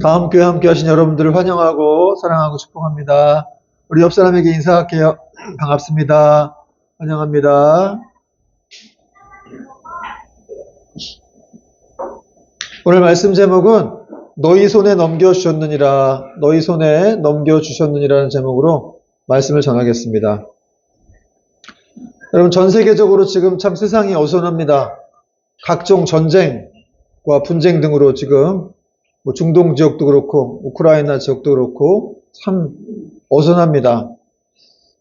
다음 교회 함께 하신 여러분들을 환영하고 사랑하고 축복합니다. 우리 옆 사람에게 인사할게요. 반갑습니다. 환영합니다. 오늘 말씀 제목은 너희 손에 넘겨주셨느니라, 너희 손에 넘겨주셨느니라는 제목으로 말씀을 전하겠습니다. 여러분, 전 세계적으로 지금 참 세상이 어수선합니다. 각종 전쟁과 분쟁 등으로 지금 중동 지역도 그렇고 우크라이나 지역도 그렇고 참 어수선합니다.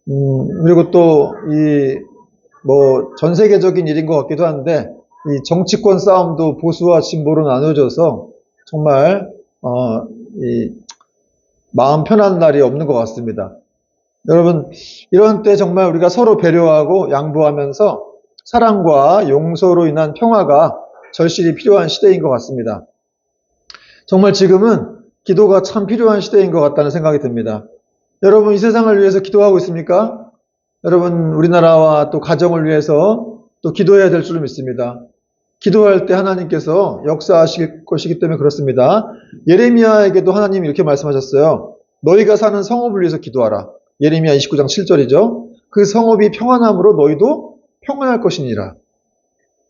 그리고 또 전 세계적인 일인 것 같기도 한데 이 정치권 싸움도 보수와 진보로 나눠져서 정말 마음 편한 날이 없는 것 같습니다. 여러분, 이런 때 정말 우리가 서로 배려하고 양보하면서 사랑과 용서로 인한 평화가 절실히 필요한 시대인 것 같습니다. 정말 지금은 기도가 참 필요한 시대인 것 같다는 생각이 듭니다. 여러분, 이 세상을 위해서 기도하고 있습니까? 여러분, 우리나라와 또 가정을 위해서 또 기도해야 될 줄 믿습니다. 기도할 때 하나님께서 역사하실 것이기 때문에 그렇습니다. 예레미야에게도 하나님이 이렇게 말씀하셨어요. 너희가 사는 성읍을 위해서 기도하라. 예레미야 29장 7절이죠. 그 성읍이 평안함으로 너희도 평안할 것이니라.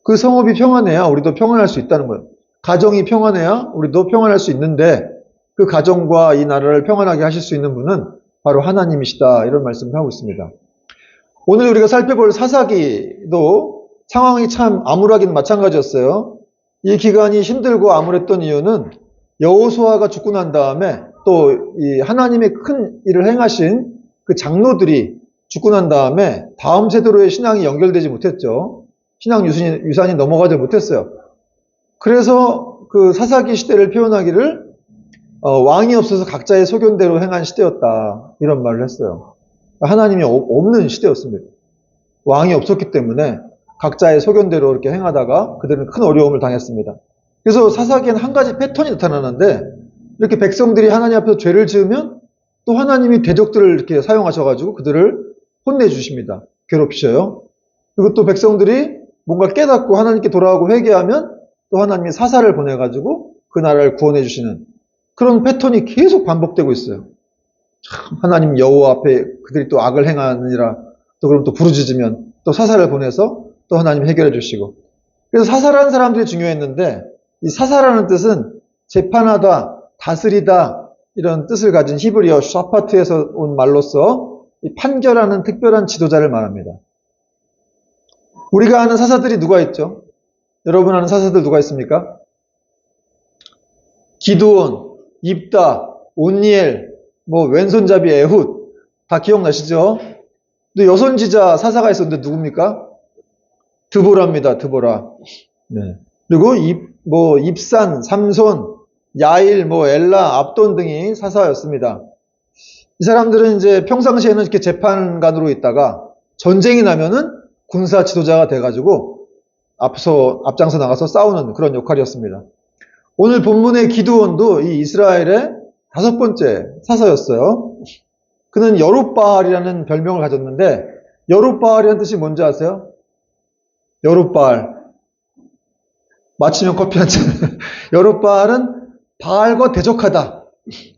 그 성읍이 평안해야 우리도 평안할 수 있다는 거예요. 가정이 평안해야 우리도 평안할 수 있는데 그 가정과 이 나라를 평안하게 하실 수 있는 분은 바로 하나님이시다. 이런 말씀을 하고 있습니다. 오늘 우리가 살펴볼 사사기도 상황이 참 암울하긴 마찬가지였어요. 이 기간이 힘들고 암울했던 이유는 여호수아가 죽고 난 다음에 또 이 하나님의 큰 일을 행하신 그 장로들이 죽고 난 다음에 다음 세대로의 신앙이 연결되지 못했죠. 신앙 유산이 넘어가지 못했어요. 그래서 그 사사기 시대를 표현하기를 왕이 없어서 각자의 소견대로 행한 시대였다. 이런 말을 했어요. 하나님이 없는 시대였습니다. 왕이 없었기 때문에 각자의 소견대로 이렇게 행하다가 그들은 큰 어려움을 당했습니다. 그래서 사사기에는 한 가지 패턴이 나타나는데 이렇게 백성들이 하나님 앞에서 죄를 지으면 또 하나님이 대적들을 이렇게 사용하셔가지고 그들을 혼내주십니다. 괴롭히셔요. 그리고 또 백성들이 뭔가 깨닫고 하나님께 돌아가고 회개하면 또 하나님이 사사를 보내가지고 그 나라를 구원해 주시는 그런 패턴이 계속 반복되고 있어요. 참 하나님 여호와 앞에 그들이 또 악을 행하느니라 또 그럼 또 부르짖으면 또 사사를 보내서 또 하나님 해결해 주시고 그래서 사사라는 사람들이 중요했는데 이 사사라는 뜻은 재판하다, 다스리다 이런 뜻을 가진 히브리어 샤파트에서 온 말로서 이 판결하는 특별한 지도자를 말합니다. 우리가 아는 사사들이 누가 있죠? 여러분 아는 사사들 누가 있습니까? 기드온, 입다, 온니엘, 왼손잡이 에훗 다 기억나시죠? 근데 여선지자 사사가 있었는데 누굽니까? 드보라입니다. 드보라. 네. 그리고 입산, 삼손, 야일, 엘라, 압돈 등이 사사였습니다. 이 사람들은 이제 평상시에는 이렇게 재판관으로 있다가 전쟁이 나면은 군사 지도자가 돼가지고 앞장서 나가서 싸우는 그런 역할이었습니다. 오늘 본문의 기드온도 이 이스라엘의 5번째 사사였어요. 그는 여룻바알이라는 별명을 가졌는데 여룻바알이라는 뜻이 뭔지 아세요? 여룻바알. 마치면 커피 한 잔. 여룻바알은 바알과 대적하다.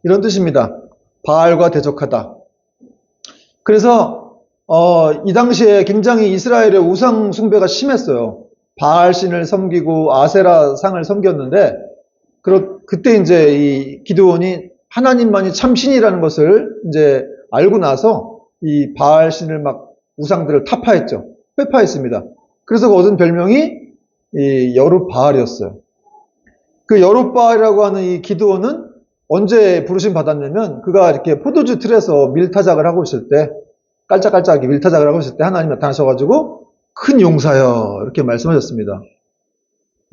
이런 뜻입니다. 바알과 대적하다. 그래서 이 당시에 굉장히 이스라엘의 우상 숭배가 심했어요. 바알 신을 섬기고 아세라 상을 섬겼는데 그때 이제 이 기드온이 하나님만이 참 신이라는 것을 이제 알고 나서 이 바알 신을 막 우상들을 타파했죠. 회파했습니다. 그래서 얻은 별명이 이 여룻바알이었어요. 그 여룻바알이라고 하는 이 기드온은 언제 부르심 받았냐면 그가 이렇게 포도주 틀에서 밀타작을 하고 있을 때 깔짝깔짝하게 밀타작을 하고 있을 때 하나님 나타나셔가지고 큰 용사여 이렇게 말씀하셨습니다.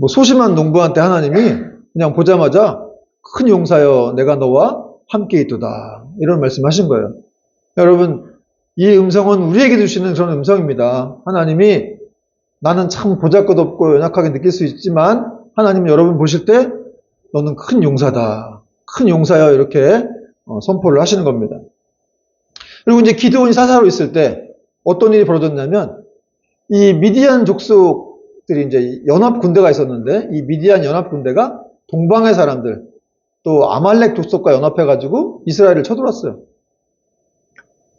소심한 농부한테 하나님이 그냥 보자마자 큰 용사여 내가 너와 함께 있도다 이런 말씀하신 거예요. 여러분 이 음성은 우리에게 주시는 그런 음성입니다. 하나님이 나는 참 보잘것없고 연약하게 느낄 수 있지만 하나님 여러분 보실 때 너는 큰 용사다. 큰 용사여 이렇게 선포를 하시는 겁니다. 그리고 이제 기드온이 사사로 있을 때 어떤 일이 벌어졌냐면 이 미디안 족속들이 이제 연합 군대가 있었는데 이 미디안 연합 군대가 동방의 사람들 또 아말렉 족속과 연합해가지고 이스라엘을 쳐들어왔어요.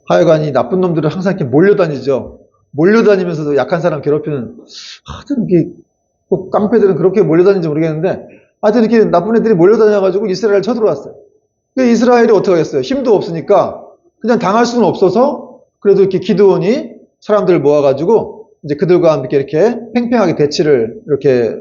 하여간 이 나쁜 놈들은 항상 이렇게 몰려다니죠. 몰려다니면서도 약한 사람 괴롭히는, 하여튼 이게, 꼭 깡패들은 그렇게 몰려다니는지 모르겠는데, 하여튼 이렇게 나쁜 애들이 몰려다녀가지고 이스라엘을 쳐들어왔어요. 이스라엘이 어떻게 하겠어요? 힘도 없으니까, 그냥 당할 수는 없어서, 그래도 이렇게 기드온이 사람들을 모아가지고, 이제 그들과 함께 이렇게 팽팽하게 대치를, 이렇게,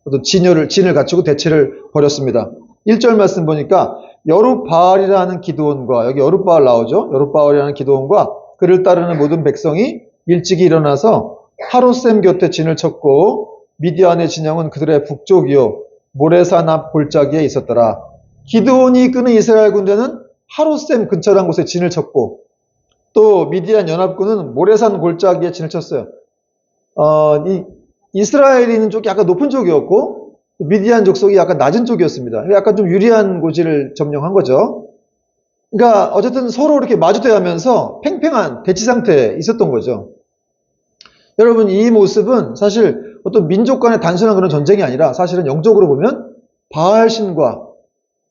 어떤 진을 갖추고 대치를 벌였습니다. 1절 말씀 보니까, 여룻바알이라는 기드온과, 여기 여룻바알 나오죠? 여룻바알이라는 기드온과 그를 따르는 모든 백성이 일찍이 일어나서 하롯셈 곁에 진을 쳤고 미디안의 진영은 그들의 북쪽이요 모레산 앞 골짜기에 있었더라. 기드온이 이끄는 이스라엘 군대는 하롯셈 근처란 곳에 진을 쳤고 또 미디안 연합군은 모레산 골짜기에 진을 쳤어요. 이스라엘이 있는 쪽이 약간 높은 쪽이었고 미디안 족속이 약간 낮은 쪽이었습니다. 약간 좀 유리한 고지를 점령한 거죠. 그러니까 어쨌든 서로 이렇게 마주대하면서 팽팽한 대치 상태에 있었던 거죠. 여러분 이 모습은 사실 어떤 민족 간의 단순한 그런 전쟁이 아니라 사실은 영적으로 보면 바알신과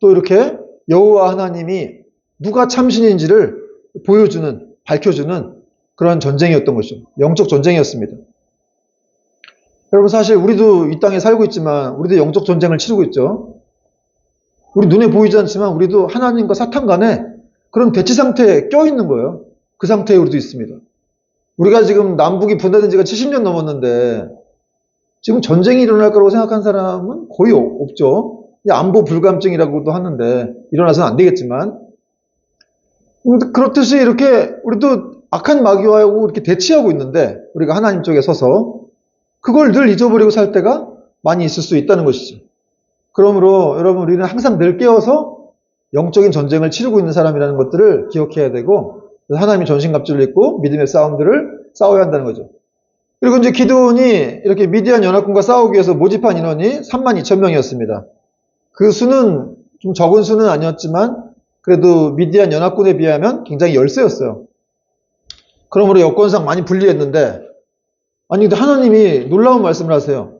또 이렇게 여호와 하나님이 누가 참신인지를 보여주는, 밝혀주는 그런 전쟁이었던 것이죠. 영적 전쟁이었습니다. 여러분 사실 우리도 이 땅에 살고 있지만 우리도 영적 전쟁을 치르고 있죠. 우리 눈에 보이지 않지만 우리도 하나님과 사탄 간에 그런 대치 상태에 껴있는 거예요. 그 상태에 우리도 있습니다. 우리가 지금 남북이 분단된 지가 70년 넘었는데 지금 전쟁이 일어날 거라고 생각한 사람은 거의 없죠. 안보 불감증이라고도 하는데 일어나서는 안 되겠지만 그렇듯이 이렇게 우리도 악한 마귀와하고 이렇게 대치하고 있는데 우리가 하나님 쪽에 서서 그걸 늘 잊어버리고 살 때가 많이 있을 수 있다는 것이죠. 그러므로 여러분 우리는 항상 늘 깨어서 영적인 전쟁을 치르고 있는 사람이라는 것들을 기억해야 되고 하나님이 전신갑주를 입고 믿음의 싸움들을 싸워야 한다는 거죠. 그리고 이제 기드온이 이렇게 미디안 연합군과 싸우기 위해서 모집한 인원이 32,000명이었습니다. 그 수는 좀 적은 수는 아니었지만 그래도 미디안 연합군에 비하면 굉장히 열세였어요. 그러므로 여건상 많이 불리했는데 아니 근데 하나님이 놀라운 말씀을 하세요.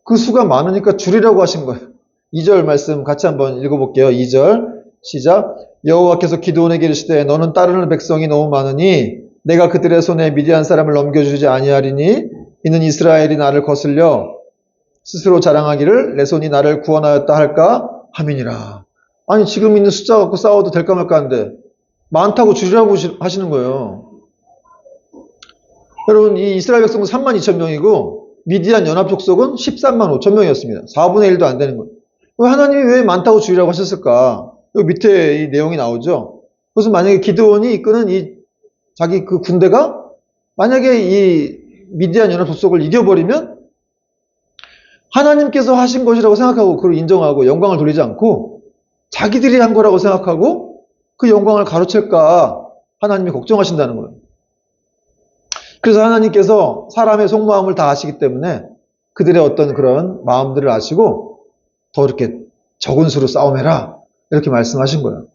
그 수가 많으니까 줄이라고 하신 거예요. 2절 말씀 같이 한번 읽어볼게요. 2절 시작. 여호와께서 기드온에게 이르시되 너는 따르는 백성이 너무 많으니 내가 그들의 손에 미디안 사람을 넘겨주지 아니하리니 이는 이스라엘이 나를 거슬려 스스로 자랑하기를 내 손이 나를 구원하였다 할까 함이니라. 아니 지금 있는 숫자 갖고 싸워도 될까 말까 하는데 많다고 줄이라고 하시는 거예요. 여러분 이 이스라엘 백성은 32,000명이고 미디안 연합 족속은 13만 5천 명이었습니다. 4분의 1도 안 되는 거예요. 하나님이 왜 많다고 줄이라고 하셨을까? 여기 밑에 이 내용이 나오죠. 그래서 만약에 기드온이 이끄는 이 자기 그 군대가 만약에 이 미디안 연합 족속을 이겨버리면 하나님께서 하신 것이라고 생각하고 그걸 인정하고 영광을 돌리지 않고 자기들이 한 거라고 생각하고 그 영광을 가로챌까 하나님이 걱정하신다는 거예요. 그래서 하나님께서 사람의 속마음을 다 아시기 때문에 그들의 어떤 그런 마음들을 아시고 더 이렇게 적은 수로 싸움해라 이렇게 말씀하신 거예요.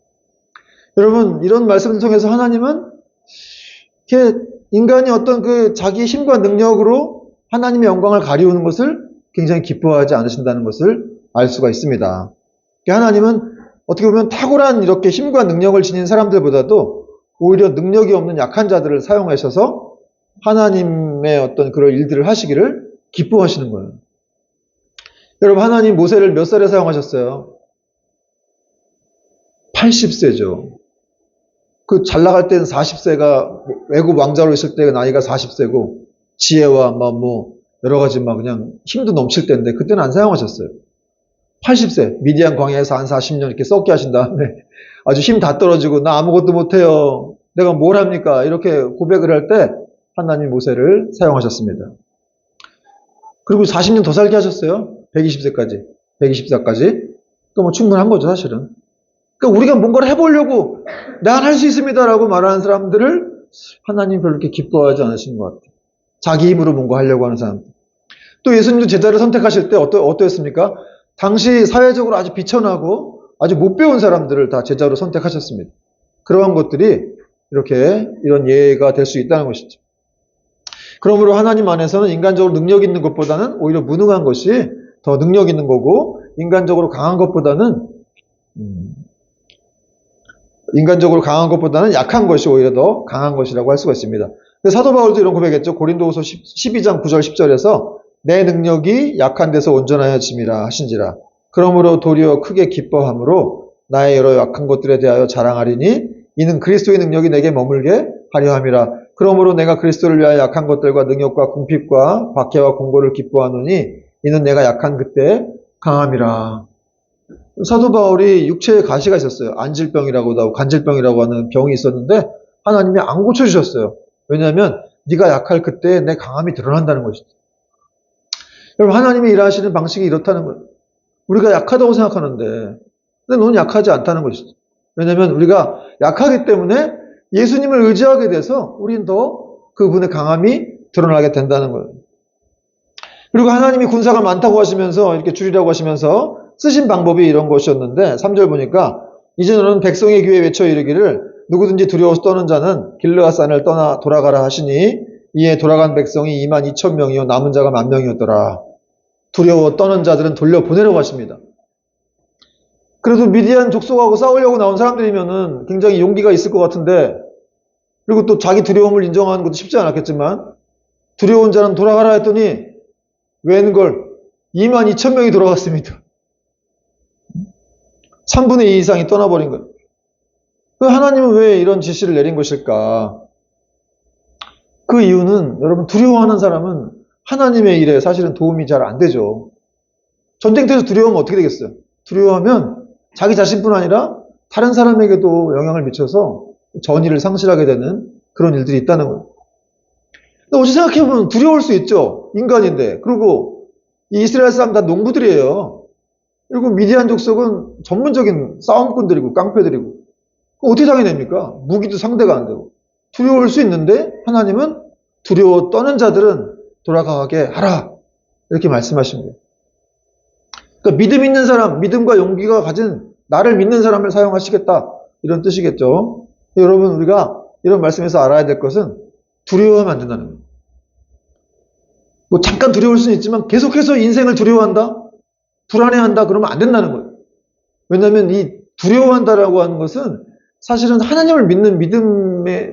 여러분 이런 말씀을 통해서 하나님은 이렇게 인간이 어떤 그 자기 힘과 능력으로 하나님의 영광을 가리우는 것을 굉장히 기뻐하지 않으신다는 것을 알 수가 있습니다. 하나님은 어떻게 보면 탁월한 이렇게 힘과 능력을 지닌 사람들보다도 오히려 능력이 없는 약한 자들을 사용하셔서 하나님의 어떤 그런 일들을 하시기를 기뻐하시는 거예요. 여러분 하나님 모세를 몇 살에 사용하셨어요? 80세죠. 그 잘 나갈 때는 40세가 애굽 왕자로 있을 때 나이가 40세고 지혜와 뭐 여러 가지 막 그냥 힘도 넘칠 때인데 그때는 안 사용하셨어요. 80세 미디안 광야에서 한 40년 이렇게 썩게 하신 다음에 아주 힘 다 떨어지고 나 아무것도 못해요. 내가 뭘 합니까? 이렇게 고백을 할 때 하나님 모세를 사용하셨습니다. 그리고 40년 더 살게 하셨어요. 120세까지. 124까지. 그러니까 뭐 충분한 거죠, 사실은. 그러니까 우리가 뭔가를 해보려고 난 할 수 있습니다라고 말하는 사람들을 하나님 별로 이렇게 기뻐하지 않으시는 것 같아요. 자기 힘으로 뭔가 하려고 하는 사람들. 또 예수님도 제자를 선택하실 때 어떠했습니까? 당시 사회적으로 아주 비천하고 아주 못 배운 사람들을 다 제자로 선택하셨습니다. 그러한 것들이 이렇게 이런 예가 될 수 있다는 것이죠. 그러므로 하나님 안에서는 인간적으로 능력 있는 것보다는 오히려 무능한 것이 더 능력 있는 거고 인간적으로 강한 것보다는 인간적으로 강한 것보다는 약한 것이 오히려 더 강한 것이라고 할 수가 있습니다. 사도 바울도 이런 고백했죠. 고린도후서 12장 9절 10절에서 내 능력이 약한 데서 온전하여 짐이라 하신지라. 그러므로 도리어 크게 기뻐함으로 나의 여러 약한 것들에 대하여 자랑하리니 이는 그리스도의 능력이 내게 머물게 하려 함이라. 그러므로 내가 그리스도를 위하여 약한 것들과 능력과 궁핍과 박해와 공고를 기뻐하노니 이는 내가 약한 그때 강함이라. 사도 바울이 육체에 가시가 있었어요. 안질병이라고 하고 간질병이라고 하는 병이 있었는데 하나님이 안 고쳐주셨어요. 왜냐하면 네가 약할 그때 내 강함이 드러난다는 것이죠. 여러분, 하나님이 일하시는 방식이 이렇다는 거예요. 우리가 약하다고 생각하는데 근데 너는 약하지 않다는 것이죠. 왜냐하면 우리가 약하기 때문에 예수님을 의지하게 돼서 우린 더 그분의 강함이 드러나게 된다는 거예요. 그리고 하나님이 군사가 많다고 하시면서 이렇게 줄이라고 하시면서 쓰신 방법이 이런 것이었는데 3절 보니까 이제 너는 백성의 귀에 외쳐 이르기를 누구든지 두려워서 떠는 자는 길르앗산을 떠나 돌아가라 하시니 이에 돌아간 백성이 22,000명이요 남은 자가 10,000명이었더라. 두려워 떠는 자들은 돌려보내려고 하십니다. 그래도 미디안 족속하고 싸우려고 나온 사람들이면은 굉장히 용기가 있을 것 같은데, 그리고 또 자기 두려움을 인정하는 것도 쉽지 않았겠지만 두려운 자는 돌아가라 했더니 웬걸 22,000명이 돌아갔습니다. 3분의 2 이상이 떠나버린 거예요. 하나님은 왜 이런 지시를 내린 것일까? 그 이유는 여러분, 두려워하는 사람은 하나님의 일에 사실은 도움이 잘 안 되죠. 전쟁터에서 두려워하면 어떻게 되겠어요? 두려워하면 자기 자신뿐 아니라 다른 사람에게도 영향을 미쳐서 전의를 상실하게 되는 그런 일들이 있다는 거예요. 근데 어찌 생각해보면 두려울 수 있죠. 인간인데. 그리고 이 이스라엘 사람 다 농부들이에요. 그리고 미디안 족속은 전문적인 싸움꾼들이고 깡패들이고 어떻게 당해냅니까? 무기도 상대가 안 되고. 두려울 수 있는데 하나님은 두려워 떠는 자들은 돌아가게 하라. 이렇게 말씀하십니다. 그러니까 믿음 있는 사람, 믿음과 용기가 가진 나를 믿는 사람을 사용하시겠다. 이런 뜻이겠죠. 여러분, 우리가 이런 말씀에서 알아야 될 것은 두려워하면 안 된다는 거예요. 뭐 잠깐 두려울 수는 있지만 계속해서 인생을 두려워한다? 불안해한다? 그러면 안 된다는 거예요. 왜냐하면 이 두려워한다라고 하는 것은 사실은 하나님을 믿는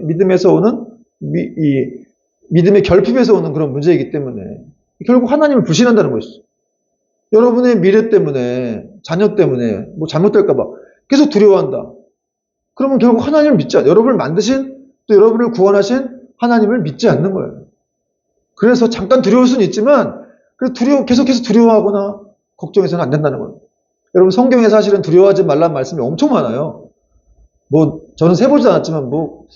믿음에서 오는 이 믿음의 결핍에서 오는 그런 문제이기 때문에 결국 하나님을 불신한다는 것이죠. 여러분의 미래 때문에, 자녀 때문에 뭐 잘못될까 봐 계속 두려워한다. 그러면 결국 하나님을 믿지 않아요. 여러분을 만드신, 또 여러분을 구원하신 하나님을 믿지 않는 거예요. 그래서 잠깐 두려울 수는 있지만 계속해서 두려워하거나 걱정해서는 안 된다는 거예요. 여러분, 성경에 사실은 두려워하지 말라는 말씀이 엄청 많아요. 뭐 저는 세보지 않았지만 뭐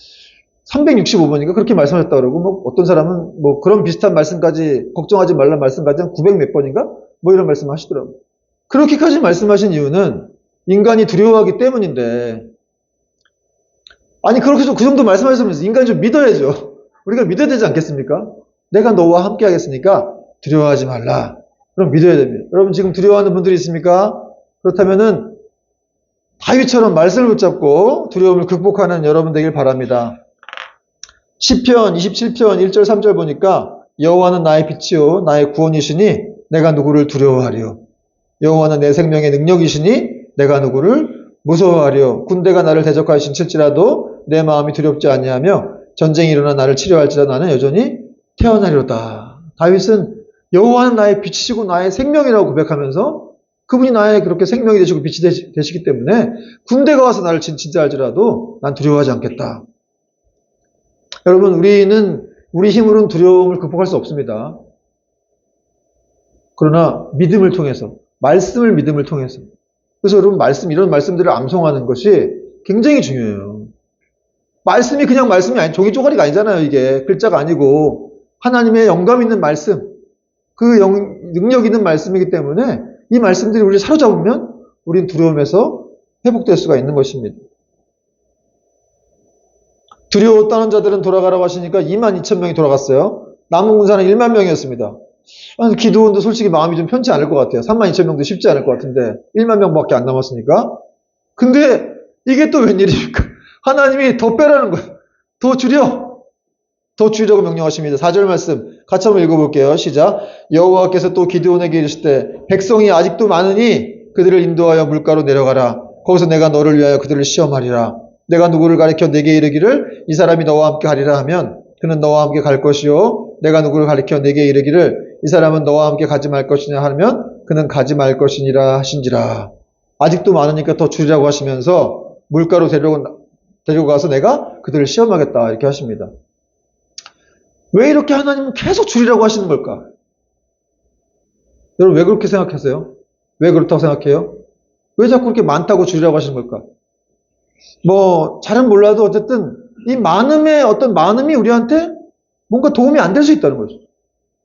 365번인가 그렇게 말씀하셨다 그러고, 뭐 어떤 사람은 뭐 그런 비슷한 말씀까지, 걱정하지 말라는 말씀까지 한 900 몇 번인가 뭐 이런 말씀 하시더라고요. 그렇게까지 말씀하신 이유는 인간이 두려워하기 때문인데, 아니 그렇게 좀 그 정도 말씀하셨으면 인간이 좀 믿어야죠. 우리가 믿어야 되지 않겠습니까? 내가 너와 함께 하겠으니까 두려워하지 말라. 그럼 믿어야 됩니다. 여러분, 지금 두려워하는 분들이 있습니까? 그렇다면은 다윗처럼 말씀을 붙잡고 두려움을 극복하는 여러분 되길 바랍니다. 시편 27편 1절 3절 보니까 여호와는 나의 빛이요 나의 구원이시니 내가 누구를 두려워하리요. 여호와는 내 생명의 능력이시니 내가 누구를 무서워하리요. 군대가 나를 대적하여 칠지라도 내 마음이 두렵지 아니하며 전쟁이 일어나 나를 치료할지라도 나는 여전히 태어나리로다. 다윗은 여호와는 나의 빛이시고 나의 생명이라고 고백하면서 그분이 나의 그렇게 생명이 되시고 빛이 되시기 때문에 군대가 와서 나를 진짜할지라도 난 두려워하지 않겠다. 여러분, 우리는 우리 힘으로는 두려움을 극복할 수 없습니다. 그러나 믿음을 통해서, 말씀을 믿음을 통해서. 그래서 여러분, 이런 말씀들을 암송하는 것이 굉장히 중요해요. 말씀이 그냥 말씀이 아니, 종이 쪼가리가 아니잖아요. 이게 글자가 아니고 하나님의 영감 있는 말씀, 그 능력 있는 말씀이기 때문에 이 말씀들이 우리를 사로잡으면 우리는 두려움에서 회복될 수가 있는 것입니다. 두려워 떠는 자들은 돌아가라고 하시니까 22,000명이 돌아갔어요. 남은 군사는 1만 명이었습니다. 기도원도 솔직히 마음이 좀 편치 않을 것 같아요. 32,000명도 쉽지 않을 것 같은데 1만 명밖에 안 남았으니까. 근데 이게 또 웬일입니까? 하나님이 더 빼라는 거예요. 더 줄이라고 명령하십니다. 4절 말씀 같이 한번 읽어볼게요. 시작. 여호와께서 또 기드온에게 이르시되 백성이 아직도 많으니 그들을 인도하여 물가로 내려가라. 거기서 내가 너를 위하여 그들을 시험하리라. 내가 누구를 가리켜 내게 이르기를 이 사람이 너와 함께 가리라 하면 그는 너와 함께 갈 것이요. 내가 누구를 가리켜 내게 이르기를 이 사람은 너와 함께 가지 말 것이냐 하면 그는 가지 말 것이니라 하신지라. 아직도 많으니까 더 줄이라고 하시면서 물가로 데리고 가서 내가 그들을 시험하겠다 이렇게 하십니다. 왜 이렇게 하나님은 계속 줄이라고 하시는 걸까? 여러분 왜 그렇게 생각하세요? 왜 그렇다고 생각해요? 왜 자꾸 그렇게 많다고 줄이라고 하시는 걸까? 뭐 잘은 몰라도 어쨌든 이 많음이 우리한테 뭔가 도움이 안 될 수 있다는 거죠.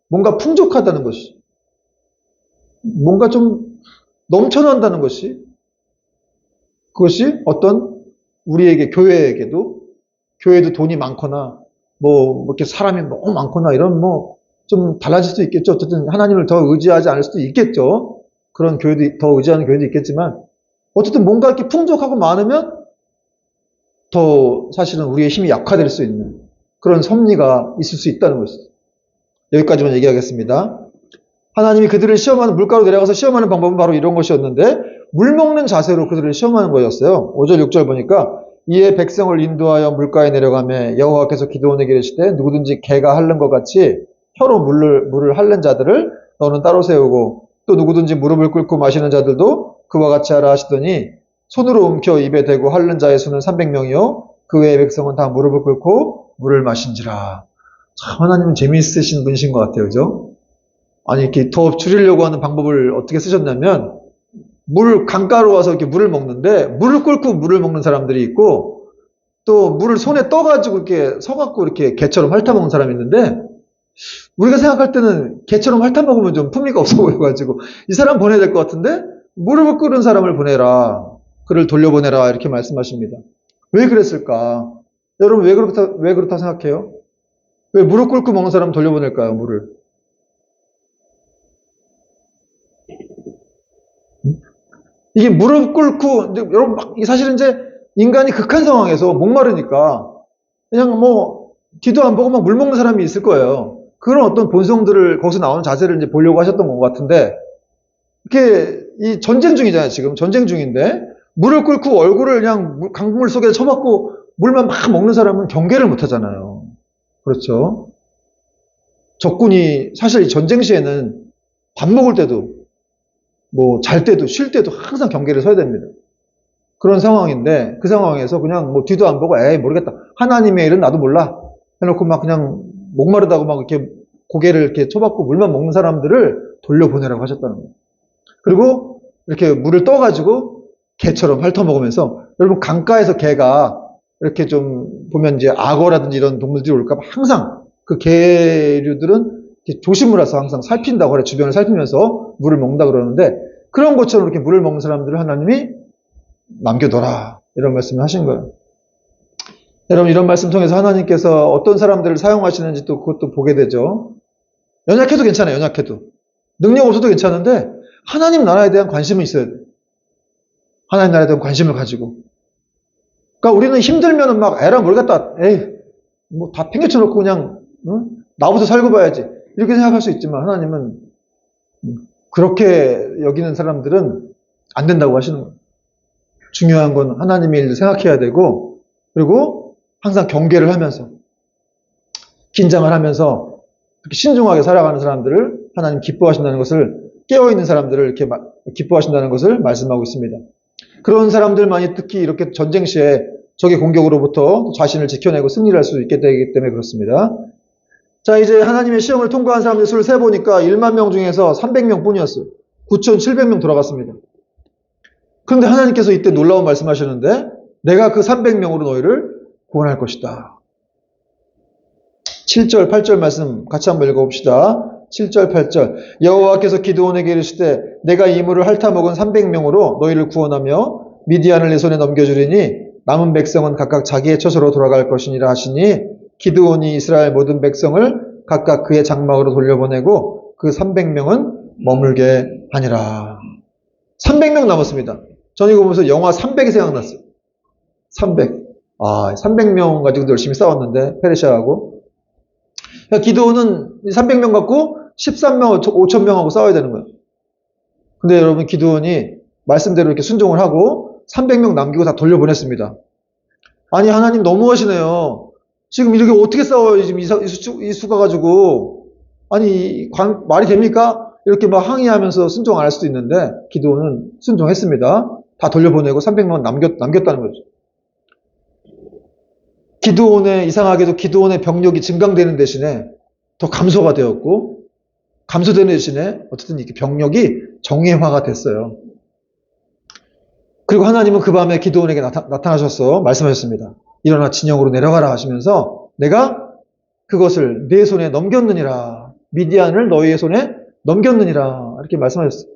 뭔가 풍족하다는 것이. 뭔가 좀 넘쳐난다는 것이. 그것이 어떤 우리에게 교회에도 돈이 많거나 뭐 이렇게 사람이 너무 많거나 이런 좀 달라질 수도 있겠죠. 어쨌든 하나님을 더 의지하지 않을 수도 있겠죠. 그런 교회도 더 의지하는 교회도 있겠지만 어쨌든 뭔가 이렇게 풍족하고 많으면 더 사실은 우리의 힘이 약화될 수 있는 그런 섭리가 있을 수 있다는 것이죠. 여기까지만 얘기하겠습니다. 하나님이 그들을 시험하는 물가로 내려가서 시험하는 방법은 바로 이런 것이었는데 물 먹는 자세로 그들을 시험하는 거였어요. 5절 6절 보니까 이에 백성을 인도하여 물가에 내려가매 여호와께서 기드온에게 이르시되 누구든지 개가 핥는 것 같이 혀로 물을 핥는 자들을 너는 따로 세우고 또 누구든지 무릎을 꿇고 마시는 자들도 그와 같이 하라 하시더니 손으로 움켜 입에 대고 핥는 자의 수는 300명이요 그 외의 백성은 다 무릎을 꿇고 물을 마신지라. 참 하나님은 재미있으신 분이신 것 같아요. 그죠? 아니 이렇게 더 줄이려고 하는 방법을 어떻게 쓰셨냐면 강가로 와서 이렇게 물을 먹는데 물을 끓고 물을 먹는 사람들이 있고 또 물을 손에 떠가지고 이렇게 서갖고 이렇게 개처럼 핥아먹는 사람이 있는데 우리가 생각할 때는 개처럼 핥아먹으면 좀 품위가 없어 보여가지고 이 사람 보내야 될 것 같은데 무릎을 꿇은 사람을 보내라. 그를 돌려보내라. 이렇게 말씀하십니다. 왜 그랬을까? 여러분 왜 그렇다 생각해요? 왜 무릎 꿇고 먹는 사람 돌려보낼까요? 물을. 이게 무릎 꿇고, 여러분, 사실은 이제 인간이 극한 상황에서 목마르니까 그냥 뒤도 안 보고 막 물 먹는 사람이 있을 거예요. 그런 어떤 본성들을 거기서 나오는 자세를 이제 보려고 하셨던 것 같은데, 이렇게 이 전쟁 중이잖아요, 지금. 전쟁 중인데, 물을 끓고 얼굴을 그냥 강물 속에 쳐박고 물만 막 먹는 사람은 경계를 못 하잖아요. 그렇죠? 적군이, 사실 전쟁 시에는 밥 먹을 때도, 잘 때도, 쉴 때도 항상 경계를 서야 됩니다. 그런 상황인데, 그 상황에서 그냥 뒤도 안 보고, 에이, 모르겠다. 하나님의 일은 나도 몰라. 해놓고 막 그냥 목마르다고 막 이렇게 고개를 이렇게 쳐박고 물만 먹는 사람들을 돌려보내라고 하셨다는 거예요. 그리고 이렇게 물을 떠가지고 개처럼 핥아먹으면서, 여러분, 강가에서 개가 이렇게 좀 보면 이제 악어라든지 이런 동물들이 올까봐 항상 그 개류들은 조심을 해서 항상 살핀다고 그래. 주변을 살피면서 물을 먹는다 그러는데 그런 것처럼 이렇게 물을 먹는 사람들을 하나님이 남겨둬라. 이런 말씀을 하신 거예요. 여러분 이런 말씀 통해서 하나님께서 어떤 사람들을 사용하시는지 또 그것도 보게 되죠. 연약해도 괜찮아요. 연약해도. 능력 없어도 괜찮은데 하나님 나라에 대한 관심은 있어야 돼요. 하나님 나라에 대한 관심을 가지고. 그러니까 우리는 힘들면은 막 에라 모르겠다. 에이 다 팽개쳐놓고 그냥 나부터 살고 봐야지. 이렇게 생각할 수 있지만 하나님은 그렇게 여기는 사람들은 안 된다고 하시는 거예요. 중요한 건 하나님의 일을 생각해야 되고 그리고 항상 경계를 하면서 긴장을 하면서 신중하게 살아가는 사람들을 하나님 기뻐하신다는 것을 깨어있는 사람들을 이렇게 기뻐하신다는 것을 말씀하고 있습니다. 그런 사람들만이 특히 이렇게 전쟁 시에 적의 공격으로부터 자신을 지켜내고 승리를 할 수 있게 되기 때문에 그렇습니다. 자, 이제 하나님의 시험을 통과한 사람들 수를 세보니까 1만 명 중에서 300명 뿐이었어요. 9,700명 돌아갔습니다. 그런데 하나님께서 이때 놀라운 말씀하셨는데 내가 그 300명으로 너희를 구원할 것이다. 7절, 8절 말씀 같이 한번 읽어봅시다. 7절, 8절 여호와께서 기드온에게 이르시되 내가 이 물을 핥아먹은 300명으로 너희를 구원하며 미디안을 내 손에 넘겨주리니 남은 백성은 각각 자기의 처소로 돌아갈 것이니라 하시니 기드온이 이스라엘 모든 백성을 각각 그의 장막으로 돌려보내고 그 300명은 머물게 하니라. 300명 남았습니다. 저는 이거 보면서 영화 300이 생각났어요. 300. 300명 가지고 열심히 싸웠는데 페르시아하고. 그러니까 기드온은 300명 갖고 13명, 5천명하고 싸워야 되는 거예요. 근데 여러분 기드온이 말씀대로 이렇게 순종을 하고 300명 남기고 다 돌려보냈습니다. 아니, 하나님 너무하시네요. 지금 이렇게 어떻게 싸워요? 지금 이 수가 가지고. 아니, 말이 됩니까? 이렇게 막 항의하면서 순종 안 할 수도 있는데, 기드온은 순종했습니다. 다 돌려보내고 300명 남겼다는 거죠. 이상하게도 기드온의 병력이 증강되는 대신에 더 감소가 되었고, 감소되는 대신에 어쨌든 이렇게 병력이 정예화가 됐어요. 그리고 하나님은 그 밤에 기드온에게 나타나셔서 말씀하셨습니다. 일어나 진영으로 내려가라 하시면서 내가 그것을 내 손에 넘겼느니라. 미디안을 너희의 손에 넘겼느니라. 이렇게 말씀하셨어요.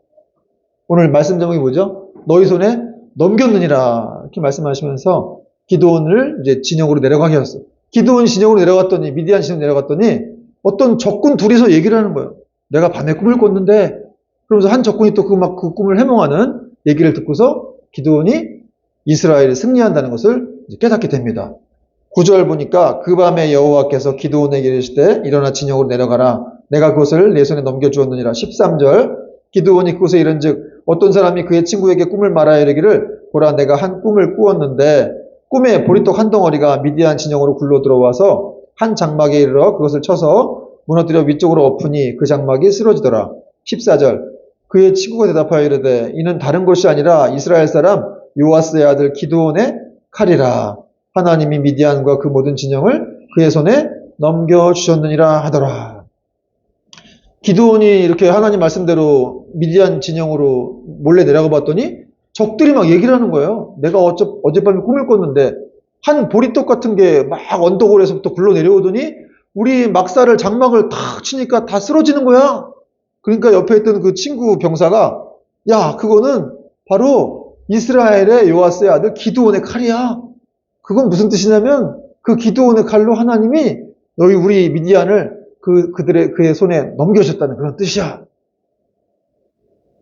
오늘 말씀 제목이 뭐죠? 너희 손에 넘겼느니라. 이렇게 말씀하시면서 기드온을 이제 진영으로 내려가게 하셨어요. 기드온이 진영으로 내려갔더니, 미디안 진영으로 내려갔더니 어떤 적군 둘이서 얘기를 하는 거예요. 내가 밤에 꿈을 꿨는데, 그러면서 한 적군이 또 그 꿈을 해몽하는 얘기를 듣고서 기드온이 이스라엘이 승리한다는 것을 깨닫게 됩니다. 9절 보니까 그 밤에 여호와께서 기드온에게 이르시되 일어나 진영으로 내려가라. 내가 그것을 내 손에 넘겨주었느니라. 13절 기드온이 그곳에 이른즉 어떤 사람이 그의 친구에게 꿈을 말하여 이르기를 보라 내가 한 꿈을 꾸었는데 꿈에 보리떡 한 덩어리가 미디안 진영으로 굴러 들어와서 한 장막에 이르러 그것을 쳐서 무너뜨려 위쪽으로 엎으니 그 장막이 쓰러지더라. 14절 그의 친구가 대답하여 이르되 이는 다른 것이 아니라 이스라엘 사람 요아스의 아들 기드온의 칼이라. 하나님이 미디안과 그 모든 진영을 그의 손에 넘겨주셨느니라 하더라. 기드온이 이렇게 하나님 말씀대로 미디안 진영으로 몰래 내려가 봤더니 적들이 막 얘기를 하는 거예요. 내가 어젯밤에 꿈을 꿨는데 한 보리떡 같은 게 막 언덕으로서부터 굴러 내려오더니 우리 막사를 장막을 탁 치니까 다 쓰러지는 거야. 그러니까 옆에 있던 그 친구 병사가 야 그거는 바로 이스라엘의 요아스의 아들 기드온의 칼이야. 그건 무슨 뜻이냐면 그 기드온의 칼로 하나님이 우리 미디안을 그의 손에 넘겨주셨다는 그런 뜻이야.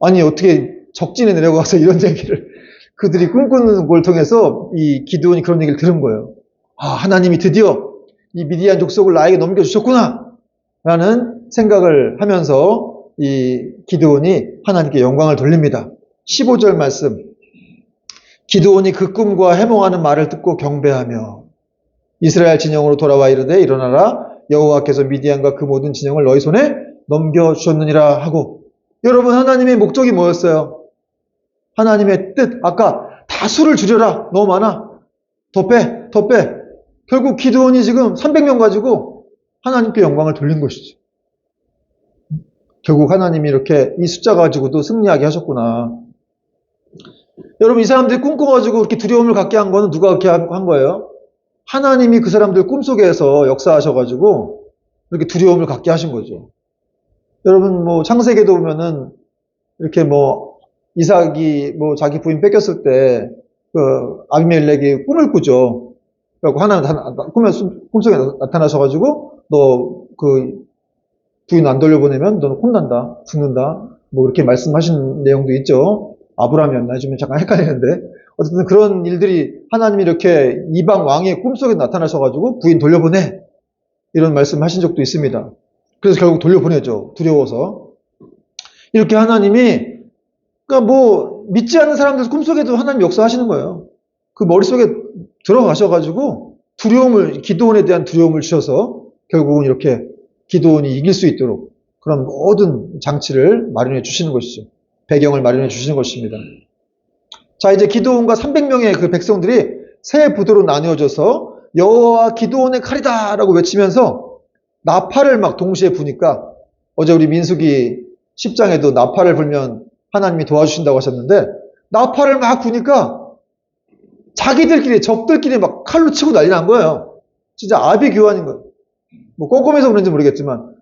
아니 어떻게 적진에 내려가서 이런 얘기를 그들이 꿈꾸는 걸 통해서 이 기드온이 그런 얘기를 들은 거예요. 아 하나님이 드디어 이 미디안 족속을 나에게 넘겨주셨구나 라는 생각을 하면서 이 기드온이 하나님께 영광을 돌립니다. 15절 말씀 기드온이 그 꿈과 해몽하는 말을 듣고 경배하며 이스라엘 진영으로 돌아와 이르되 일어나라 여호와께서 미디안과 그 모든 진영을 너희 손에 넘겨주셨느니라 하고 여러분 하나님의 목적이 뭐였어요? 하나님의 뜻 아까 다수를 줄여라 너무 많아 더 빼 결국 기드온이 지금 300명 가지고 하나님께 영광을 돌린 것이죠. 결국 하나님이 이렇게 이 숫자 가지고도 승리하게 하셨구나. 여러분 이 사람들이 꿈꿔가지고 이렇게 두려움을 갖게 한 거는 누가 그렇게 한 거예요? 하나님이 그 사람들 꿈속에서 역사하셔가지고 이렇게 두려움을 갖게 하신 거죠. 여러분 뭐 창세기도 보면은 이렇게 뭐 이삭이 뭐 자기 부인 뺏겼을 때 그 아비멜렉이 꿈을 꾸죠. 그래서 꿈속에 나타나셔가지고 너 그 부인 안 돌려보내면 너는 혼난다, 죽는다. 뭐 그렇게 말씀하신 내용도 있죠. 아브라함이었나? 지금 잠깐 헷갈리는데. 어쨌든 그런 일들이 하나님이 이렇게 이방 왕의 꿈속에 나타나셔가지고 부인 돌려보내. 이런 말씀 하신 적도 있습니다. 그래서 결국 돌려보내죠. 두려워서. 이렇게 하나님이, 그러니까 뭐, 믿지 않는 사람들 꿈속에도 하나님 역사하시는 거예요. 그 머릿속에 들어가셔가지고 기드온에 대한 두려움을 주셔서 결국은 이렇게 기드온이 이길 수 있도록 그런 모든 장치를 마련해 주시는 것이죠. 배경을 마련해 주시는 것입니다. 자, 이제 기드온과 300명의 그 백성들이 세 부대로 나뉘어져서 여호와 기드온의 칼이다 라고 외치면서 나팔을 막 동시에 부니까 어제 우리 민수기 10장에도 나팔을 불면 하나님이 도와주신다고 하셨는데 나팔을 막 부니까 적들끼리 막 칼로 치고 난리 난 거예요. 진짜 아비규환인 거예요. 뭐 꼼꼼해서 그런지 모르겠지만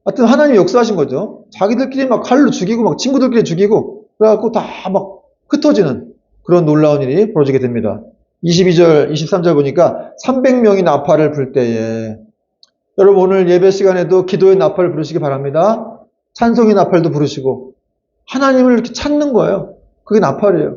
하여튼 하나님이 역사하신 거죠. 자기들끼리 막 칼로 죽이고 막 친구들끼리 죽이고 그래갖고 다 막 흩어지는 그런 놀라운 일이 벌어지게 됩니다. 22절, 23절 보니까 300명이 나팔을 불 때에 여러분 오늘 예배 시간에도 기도의 나팔을 부르시기 바랍니다. 찬송의 나팔도 부르시고 하나님을 이렇게 찾는 거예요. 그게 나팔이에요.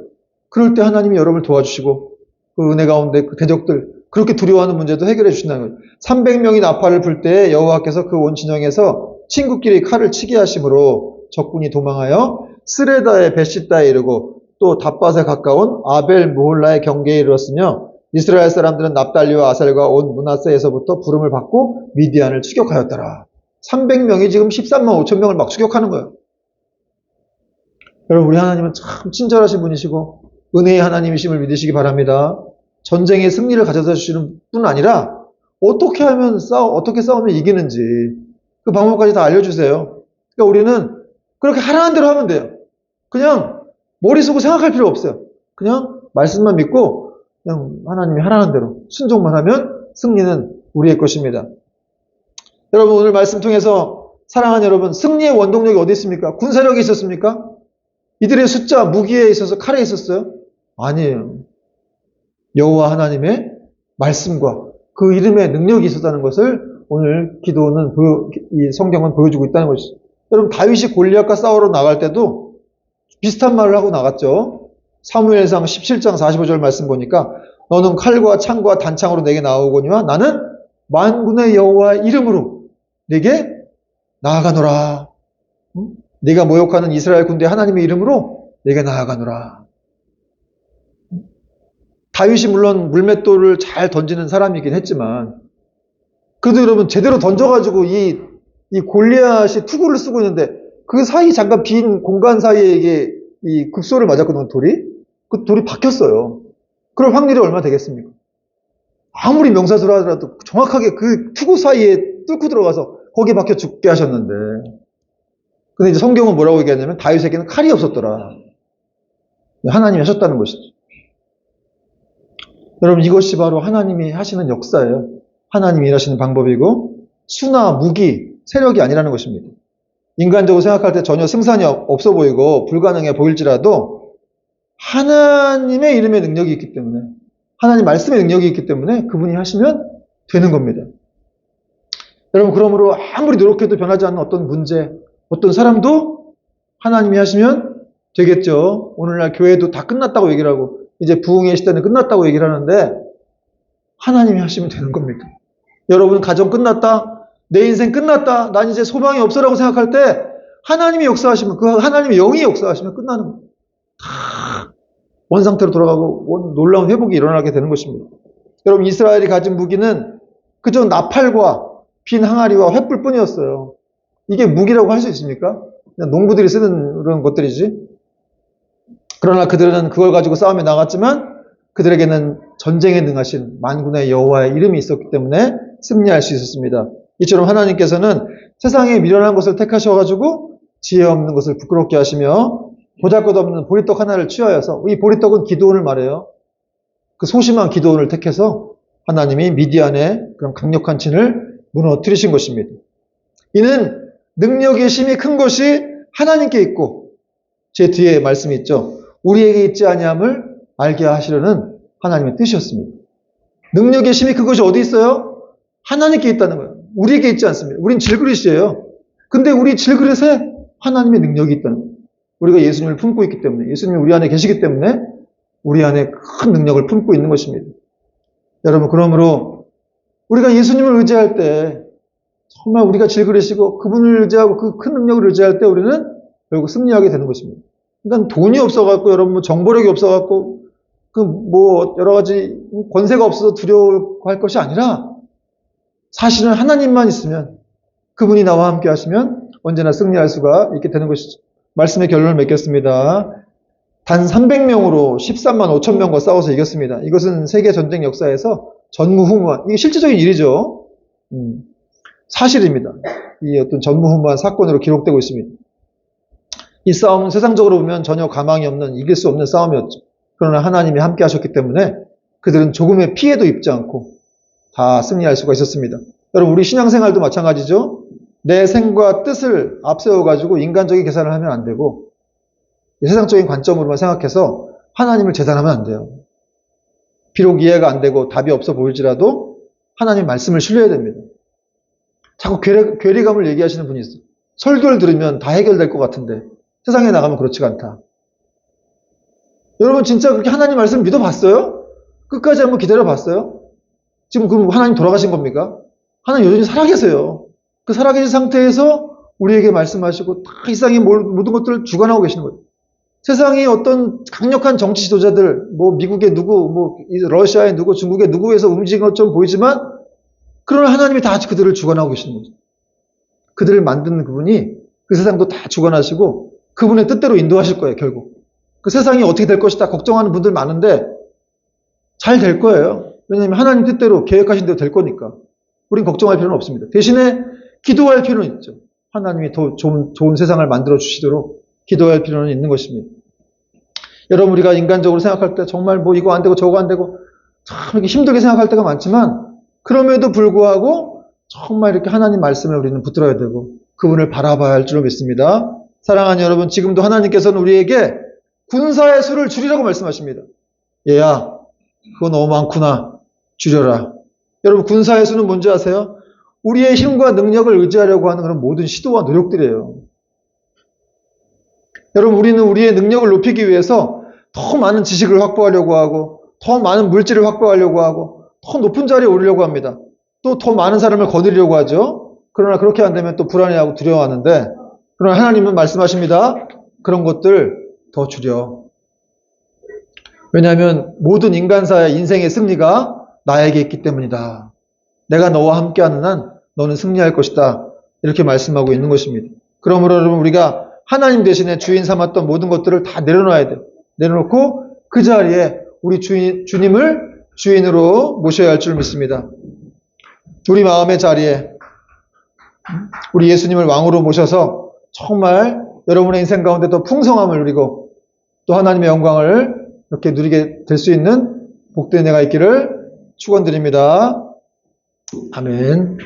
그럴 때 하나님이 여러분을 도와주시고 그 은혜 가운데 그 대적들 그렇게 두려워하는 문제도 해결해 주신다는 거예요. 300명이 나팔을 불 때에 여호와께서 그 온 진영에서 친구끼리 칼을 치게 하심으로 적군이 도망하여 스레다의 베시다에 이르고 또 답밭에 가까운 아벨 무홀라의 경계에 이르렀으며 이스라엘 사람들은 납달리와 아셀과 온 므낫세에서부터 부름을 받고 미디안을 추격하였더라. 300명이 지금 13만 5천 명을 막 추격하는 거예요. 여러분, 우리 하나님은 참 친절하신 분이시고 은혜의 하나님이심을 믿으시기 바랍니다. 전쟁의 승리를 가져다 주시는 뿐 아니라 어떻게 싸우면 이기는지 그 방법까지 다 알려주세요. 그러니까 우리는 그렇게 하라는 대로 하면 돼요. 그냥 머리 쓰고 생각할 필요 없어요. 그냥 말씀만 믿고 그냥 하나님이 하라는 대로 순종만 하면 승리는 우리의 것입니다. 여러분, 오늘 말씀 통해서 사랑하는 여러분, 승리의 원동력이 어디 있습니까? 군사력이 있었습니까? 이들의 숫자, 무기에 있어서 칼에 있었어요? 아니에요. 여호와 하나님의 말씀과 그 이름의 능력이 있었다는 것을 오늘 기도는 이 성경은 보여주고 있다는 것이죠. 여러분, 다윗이 골리앗과 싸우러 나갈 때도 비슷한 말을 하고 나갔죠. 사무엘상 17장 45절 말씀 보니까 너는 칼과 창과 단창으로 내게 나오거니와 나는 만군의 여호와의 이름으로 내게 나아가노라. 네가 모욕하는 이스라엘 군대 하나님의 이름으로 내게 나아가노라. 다윗이 물론 물맷돌을 잘 던지는 사람이긴 했지만 그래도 여러분 제대로 던져가지고 이 골리앗이 투구를 쓰고 있는데 그 사이 잠깐 빈 공간 사이에 이게 이 급소를 맞았거든요. 그 돌이 박혔어요. 그럴 확률이 얼마나 되겠습니까? 아무리 명사수를 하더라도 정확하게 그 투구 사이에 뚫고 들어가서 거기에 박혀 죽게 하셨는데 근데 이제 성경은 뭐라고 얘기하냐면 다윗에게는 칼이 없었더라. 하나님이 하셨다는 것이죠. 여러분, 이것이 바로 하나님이 하시는 역사예요. 하나님이 일하시는 방법이고 수나 무기, 세력이 아니라는 것입니다. 인간적으로 생각할 때 전혀 승산이 없어 보이고 불가능해 보일지라도 하나님의 이름의 능력이 있기 때문에 하나님 말씀의 능력이 있기 때문에 그분이 하시면 되는 겁니다. 여러분, 그러므로 아무리 노력해도 변하지 않는 어떤 문제, 어떤 사람도 하나님이 하시면 되겠죠. 오늘날 교회도 다 끝났다고 얘기를 하고 이제 부흥의 시대는 끝났다고 얘기를 하는데 하나님이 하시면 되는 겁니다. 여러분, 가정 끝났다, 내 인생 끝났다, 난 이제 소망이 없어라고 생각할 때 하나님이 역사하시면, 그 하나님의 영이 역사하시면 끝나는 거예요. 다 원상태로 돌아가고 놀라운 회복이 일어나게 되는 것입니다. 여러분, 이스라엘이 가진 무기는 그저 나팔과 빈 항아리와 횃불 뿐이었어요. 이게 무기라고 할 수 있습니까? 그냥 농부들이 쓰는 그런 것들이지. 그러나 그들은 그걸 가지고 싸움에 나갔지만 그들에게는 전쟁에 능하신 만군의 여호와의 이름이 있었기 때문에 승리할 수 있었습니다. 이처럼 하나님께서는 세상에 미련한 것을 택하셔가지고 지혜 없는 것을 부끄럽게 하시며 보잘것없는 보리떡 하나를 취하여서, 이 보리떡은 기드온을 말해요. 그 소심한 기드온을 택해서 하나님이 미디안의 그런 강력한 진을 무너뜨리신 것입니다. 이는 능력의 심이 큰 것이 하나님께 있고 제 뒤에 말씀이 있죠. 우리에게 있지 아니함을 알게 하시려는 하나님의 뜻이었습니다. 능력의 심이 그것이 어디 있어요? 하나님께 있다는 거예요. 우리에게 있지 않습니다. 우린 질그릇이에요. 근데 우리 질그릇에 하나님의 능력이 있다는 거예요. 우리가 예수님을 품고 있기 때문에, 예수님이 우리 안에 계시기 때문에 우리 안에 큰 능력을 품고 있는 것입니다. 여러분, 그러므로 우리가 예수님을 의지할 때 정말 우리가 질그릇이고 그분을 의지하고 그 큰 능력을 의지할 때 우리는 결국 승리하게 되는 것입니다. 그러니까 돈이 없어갖고 여러분 정보력이 없어갖고 여러 가지 권세가 없어서 두려워할 것이 아니라 사실은 하나님만 있으면 그분이 나와 함께 하시면 언제나 승리할 수가 있게 되는 것이죠. 말씀의 결론을 맺겠습니다. 단 300명으로 13만 5천 명과 싸워서 이겼습니다. 이것은 세계 전쟁 역사에서 전무후무한, 이게 실제적인 일이죠. 사실입니다. 이 어떤 전무후무한 사건으로 기록되고 있습니다. 이 싸움은 세상적으로 보면 전혀 가망이 없는, 이길 수 없는 싸움이었죠. 그러나 하나님이 함께 하셨기 때문에 그들은 조금의 피해도 입지 않고 다 승리할 수가 있었습니다. 여러분, 우리 신앙생활도 마찬가지죠. 내 생과 뜻을 앞세워가지고 인간적인 계산을 하면 안 되고 세상적인 관점으로만 생각해서 하나님을 재단하면 안 돼요. 비록 이해가 안 되고 답이 없어 보일지라도 하나님 말씀을 신뢰해야 됩니다. 자꾸 괴리감을 얘기하시는 분이 있어요. 설교를 들으면 다 해결될 것 같은데 세상에 나가면 그렇지가 않다. 여러분, 진짜 그렇게 하나님 말씀 믿어봤어요? 끝까지 한번 기다려봤어요? 지금 그럼 하나님 돌아가신 겁니까? 하나님 여전히 살아계세요. 그 살아계신 상태에서 우리에게 말씀하시고 다 이 세상의 모든 것들을 주관하고 계시는 거예요. 세상이 어떤 강력한 정치 지도자들, 뭐 미국의 누구, 뭐 러시아의 누구, 중국의 누구에서 움직인 것처럼 보이지만 그러나 하나님이 다 그들을 주관하고 계시는 거죠. 그들을 만드는 그분이 그 세상도 다 주관하시고 그분의 뜻대로 인도하실 거예요, 결국. 그 세상이 어떻게 될 것이다 걱정하는 분들 많은데 잘 될 거예요. 왜냐하면 하나님 뜻대로 계획하신 대로 될 거니까. 우린 걱정할 필요는 없습니다. 대신에 기도할 필요는 있죠. 하나님이 더 좋은 세상을 만들어 주시도록 기도할 필요는 있는 것입니다. 여러분, 우리가 인간적으로 생각할 때 정말 뭐 이거 안 되고 저거 안 되고 참 이렇게 힘들게 생각할 때가 많지만 그럼에도 불구하고 정말 이렇게 하나님 말씀에 우리는 붙들어야 되고 그분을 바라봐야 할 줄로 믿습니다. 사랑하는 여러분, 지금도 하나님께서는 우리에게 군사의 수를 줄이라고 말씀하십니다. 얘야, 그거 너무 많구나. 줄여라. 여러분, 군사의 수는 뭔지 아세요? 우리의 힘과 능력을 의지하려고 하는 그런 모든 시도와 노력들이에요. 여러분, 우리는 우리의 능력을 높이기 위해서 더 많은 지식을 확보하려고 하고 더 많은 물질을 확보하려고 하고 더 높은 자리에 오르려고 합니다. 또 더 많은 사람을 거느리려고 하죠. 그러나 그렇게 안 되면 또 불안해하고 두려워하는데 그러나 하나님은 말씀하십니다. 그런 것들 더 줄여. 왜냐하면 모든 인간사의 인생의 승리가 나에게 있기 때문이다. 내가 너와 함께하는 한 너는 승리할 것이다. 이렇게 말씀하고 있는 것입니다. 그러므로 여러분 우리가 하나님 대신에 주인 삼았던 모든 것들을 다 내려놔야 돼요. 내려놓고 그 자리에 우리 주님을 주인으로 모셔야 할 줄 믿습니다. 우리 마음의 자리에 우리 예수님을 왕으로 모셔서 정말 여러분의 인생 가운데 더 풍성함을 누리고 또 하나님의 영광을 이렇게 누리게 될 수 있는 복된 은혜가 있기를 축원드립니다. 아멘.